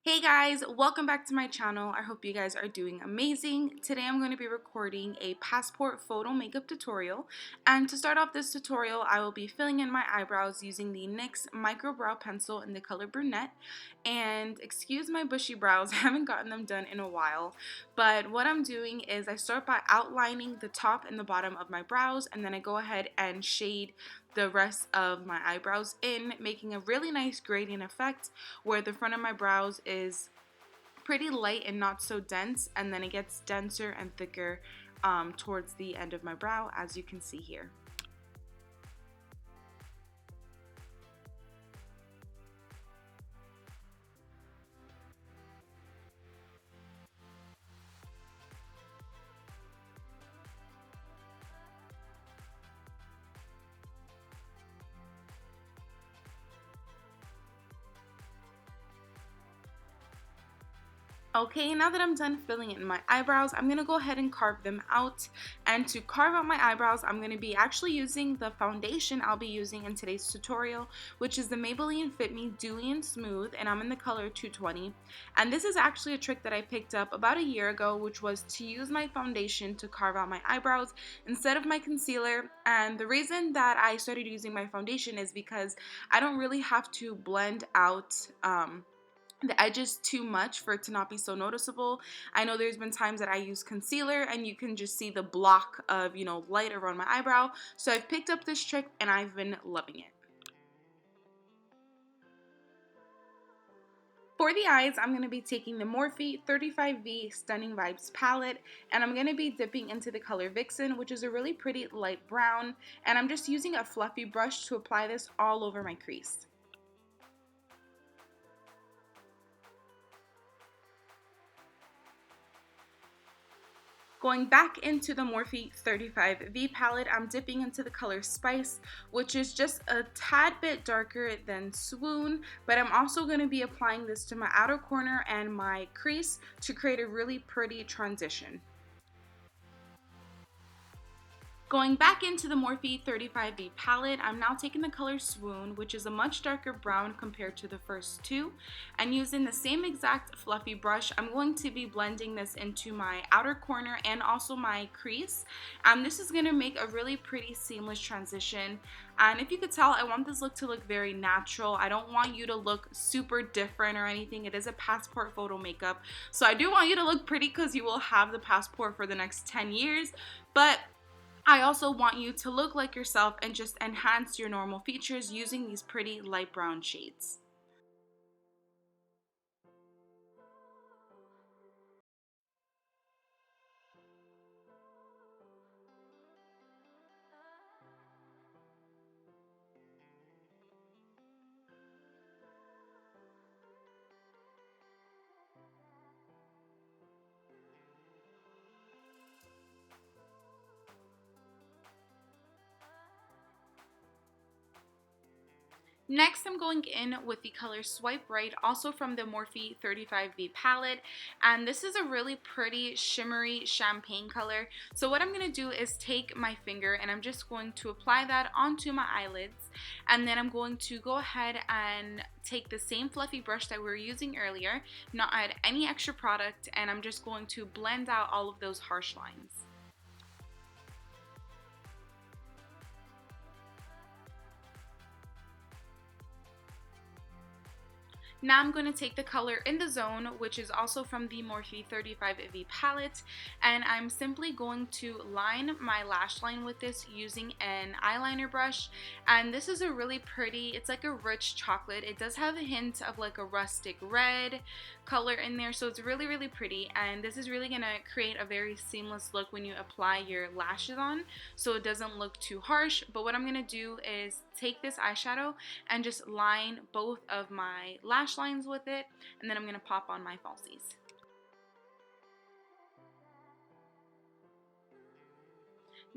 Hey guys, welcome back to my channel. I hope you guys are doing amazing. Today I'm going to be recording a passport photo makeup tutorial, and to start off this tutorial I will be filling in my eyebrows using the NYX micro brow pencil in the color brunette. And excuse my bushy brows, I haven't gotten them done in a while, but what I'm doing is I start by outlining the top and the bottom of my brows, and then I go ahead and shade the rest of my eyebrows in, making a really nice gradient effect where the front of my brows is pretty light and not so dense, and then it gets denser and thicker towards the end of my brow, as you can see here. Okay, now that I'm done filling in my eyebrows, I'm going to go ahead and carve them out. And to carve out my eyebrows, I'm going to be actually using the foundation I'll be using in today's tutorial, which is the Maybelline Fit Me Dewy and Smooth, and I'm in the color 220. And this is actually a trick that I picked up about a year ago, which was to use my foundation to carve out my eyebrows instead of my concealer. And the reason that I started using my foundation is because I don't really have to blend out the edges too much for it to not be so noticeable. I know there's been times that I use concealer and you can just see the block of, light around my eyebrow. So I've picked up this trick and I've been loving it. For the eyes, I'm going to be taking the Morphe 35V Stunning Vibes palette, and I'm going to be dipping into the color Vixen, which is a really pretty light brown, and I'm just using a fluffy brush to apply this all over my crease. Going back into the Morphe 35V palette, I'm dipping into the color Spice, which is just a tad bit darker than Swoon, but I'm also going to be applying this to my outer corner and my crease to create a really pretty transition. Going back into the Morphe 35V palette, I'm now taking the color Swoon, which is a much darker brown compared to the first two, and using the same exact fluffy brush, I'm going to be blending this into my outer corner and also my crease. This is going to make a really pretty seamless transition, and if you could tell, I want this look to look very natural. I don't want you to look super different or anything. It is a passport photo makeup, so I do want you to look pretty because you will have the passport for the next 10 years, but I also want you to look like yourself and just enhance your normal features using these pretty light brown shades. Next, I'm going in with the color Swipe Right, also from the Morphe 35V palette, and this is a really pretty shimmery champagne color. So what I'm going to do is take my finger and I'm just going to apply that onto my eyelids, and then I'm going to go ahead and take the same fluffy brush that we were using earlier, not add any extra product, and I'm just going to blend out all of those harsh lines. Now I'm going to take the color In the Zone, which is also from the Morphe 35V palette, and I'm simply going to line my lash line with this using an eyeliner brush. And this is a really pretty, it's like a rich chocolate. It does have a hint of like a rustic red color in there, so it's really, really pretty. And this is really going to create a very seamless look when you apply your lashes on, so it doesn't look too harsh. But what I'm going to do is take this eyeshadow and just line both of my lash lines with it, and then I'm going to pop on my falsies.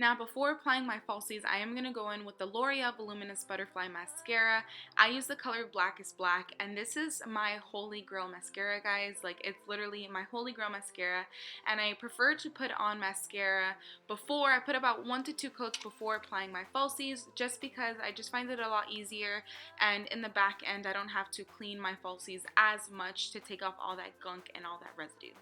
Now, before applying my falsies, I am going to go in with the L'Oreal Voluminous Butterfly Mascara. I use the color Black is Black, and this is my holy grail mascara, guys. Like, it's literally my holy grail mascara, and I prefer to put on mascara before. I put about 1 to 2 coats before applying my falsies, just because I just find it a lot easier, and in the back end, I don't have to clean my falsies as much to take off all that gunk and all that residue.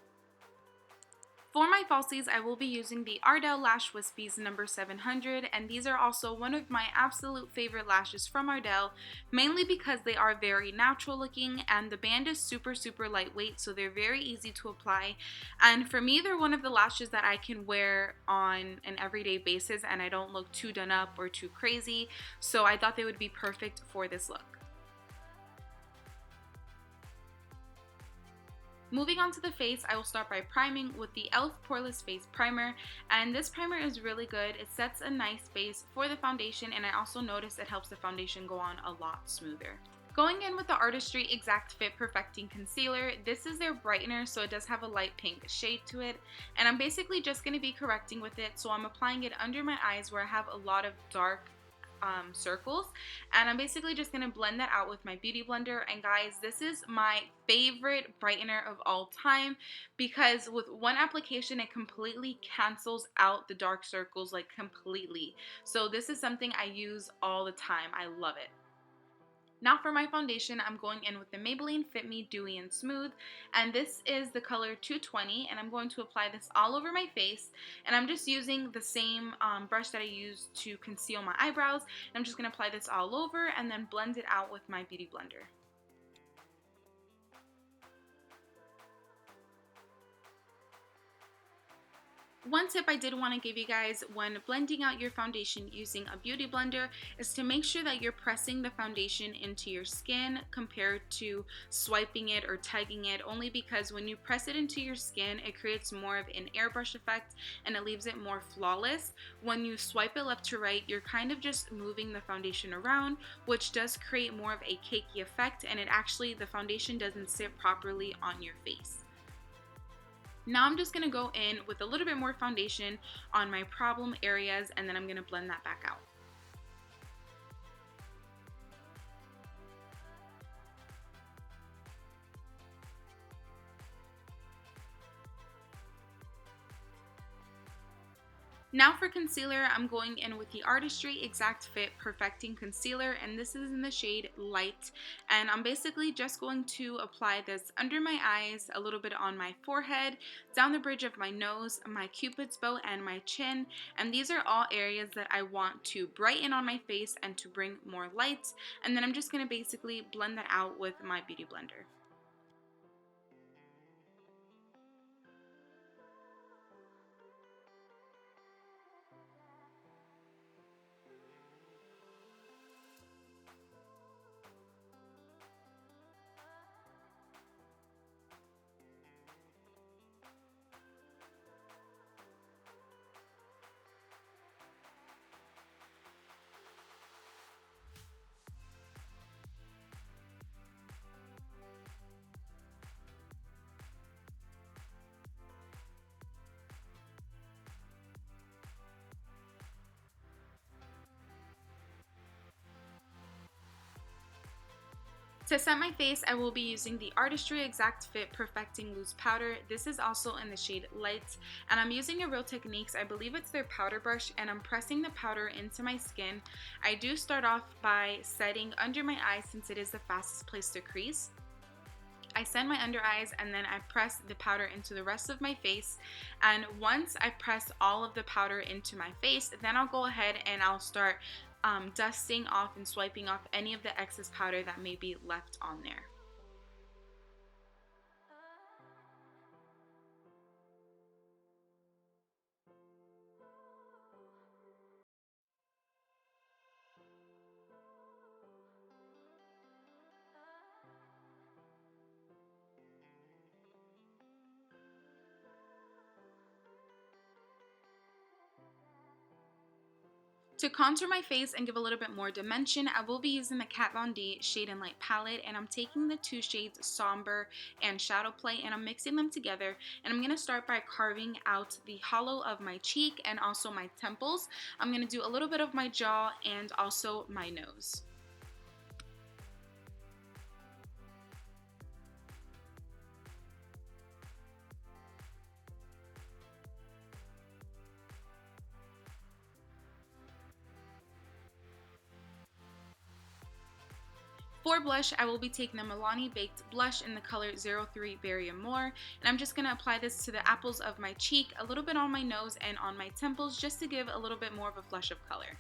For my falsies, I will be using the Ardell Lash Wispies number 700, and these are also one of my absolute favorite lashes from Ardell, mainly because they are very natural looking and the band is super lightweight, so they're very easy to apply. And for me, they're one of the lashes that I can wear on an everyday basis and I don't look too done up or too crazy, so I thought they would be perfect for this look. Moving on to the face, I will start by priming with the e.l.f. Poreless Face Primer, and this primer is really good. It sets a nice base for the foundation, and I also noticed it helps the foundation go on a lot smoother. Going in with the Artistry Exact Fit Perfecting Concealer, this is their brightener, so it does have a light pink shade to it, and I'm basically just going to be correcting with it, so I'm applying it under my eyes where I have a lot of dark circles, and I'm basically just going to blend that out with my beauty blender. And guys, this is my favorite brightener of all time because with one application it completely cancels out the dark circles, like completely. So this is something I use all the time. I love it. Now for my foundation, I'm going in with the Maybelline Fit Me Dewy and Smooth, and this is the color 220, and I'm going to apply this all over my face, and I'm just using the same brush that I used to conceal my eyebrows. I'm just going to apply this all over and then blend it out with my beauty blender. One tip I did want to give you guys when blending out your foundation using a beauty blender is to make sure that you're pressing the foundation into your skin compared to swiping it or tugging it, only because when you press it into your skin, it creates more of an airbrush effect and it leaves it more flawless. When you swipe it left to right, you're kind of just moving the foundation around, which does create more of a cakey effect, and the foundation doesn't sit properly on your face. Now I'm just going to go in with a little bit more foundation on my problem areas, and then I'm going to blend that back out. Now for concealer, I'm going in with the Artistry Exact Fit Perfecting Concealer, and this is in the shade Light. And I'm basically just going to apply this under my eyes, a little bit on my forehead, down the bridge of my nose, my cupid's bow, and my chin. And these are all areas that I want to brighten on my face and to bring more light. And then I'm just going to basically blend that out with my beauty blender. To set my face, I will be using the Artistry Exact Fit Perfecting Loose Powder. This is also in the shade Light, and I'm using a Real Techniques, I believe it's their powder brush, and I'm pressing the powder into my skin. I do start off by setting under my eyes since it is the fastest place to crease. I set my under eyes and then I press the powder into the rest of my face, and once I press all of the powder into my face, then I'll go ahead and I'll start dusting off and swiping off any of the excess powder that may be left on there. To contour my face and give a little bit more dimension, I will be using the Kat Von D Shade and Light palette, and I'm taking the two shades Somber and Shadow Play, and I'm mixing them together, and I'm going to start by carving out the hollow of my cheek and also my temples. I'm going to do a little bit of my jaw and also my nose. For blush, I will be taking the Milani Baked Blush in the color 03 Berry Amore, and I'm just going to apply this to the apples of my cheek, a little bit on my nose and on my temples, just to give a little bit more of a flush of color.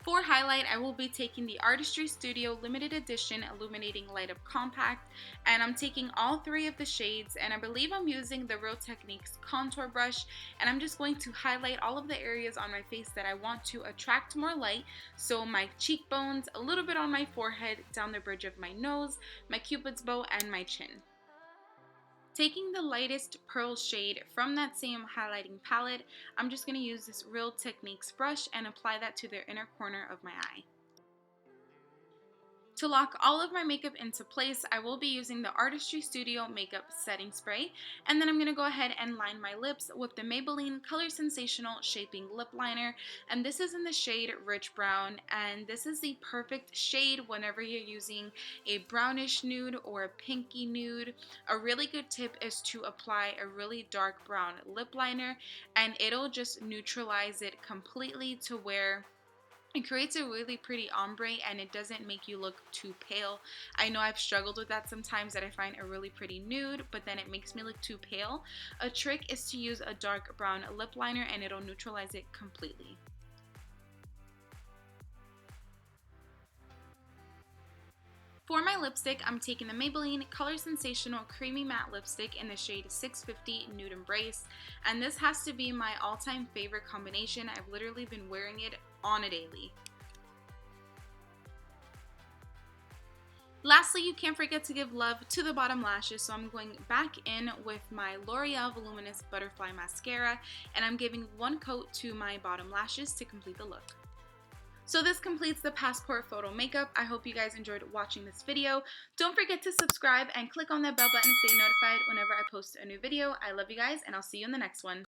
For highlight, I will be taking the Artistry Studio Limited Edition Illuminating Light Up Compact, and I'm taking all three of the shades, and I believe I'm using the Real Techniques contour brush, and I'm just going to highlight all of the areas on my face that I want to attract more light. So my cheekbones, a little bit on my forehead, down the bridge of my nose, my cupid's bow, and my chin. Taking the lightest pearl shade from that same highlighting palette, I'm just going to use this Real Techniques brush and apply that to the inner corner of my eye. To lock all of my makeup into place, I will be using the Artistry Studio Makeup Setting Spray, and then I'm going to go ahead and line my lips with the Maybelline Color Sensational Shaping Lip Liner, and this is in the shade Rich Brown, and this is the perfect shade whenever you're using a brownish nude or a pinky nude. A really good tip is to apply a really dark brown lip liner, and it'll just neutralize it completely to where it creates a really pretty ombre and it doesn't make you look too pale. I know I've struggled with that sometimes, that I find a really pretty nude, but then it makes me look too pale. A trick is to use a dark brown lip liner and it'll neutralize it completely. For my lipstick, I'm taking the Maybelline Color Sensational Creamy Matte Lipstick in the shade 650 Nude Embrace, and this has to be my all-time favorite combination. I've literally been wearing it on a daily. Lastly, you can't forget to give love to the bottom lashes, so I'm going back in with my L'Oreal Voluminous Butterfly Mascara, and I'm giving one coat to my bottom lashes to complete the look. So this completes the passport photo makeup. I hope you guys enjoyed watching this video. Don't forget to subscribe and click on that bell button to stay notified whenever I post a new video. I love you guys, and I'll see you in the next one.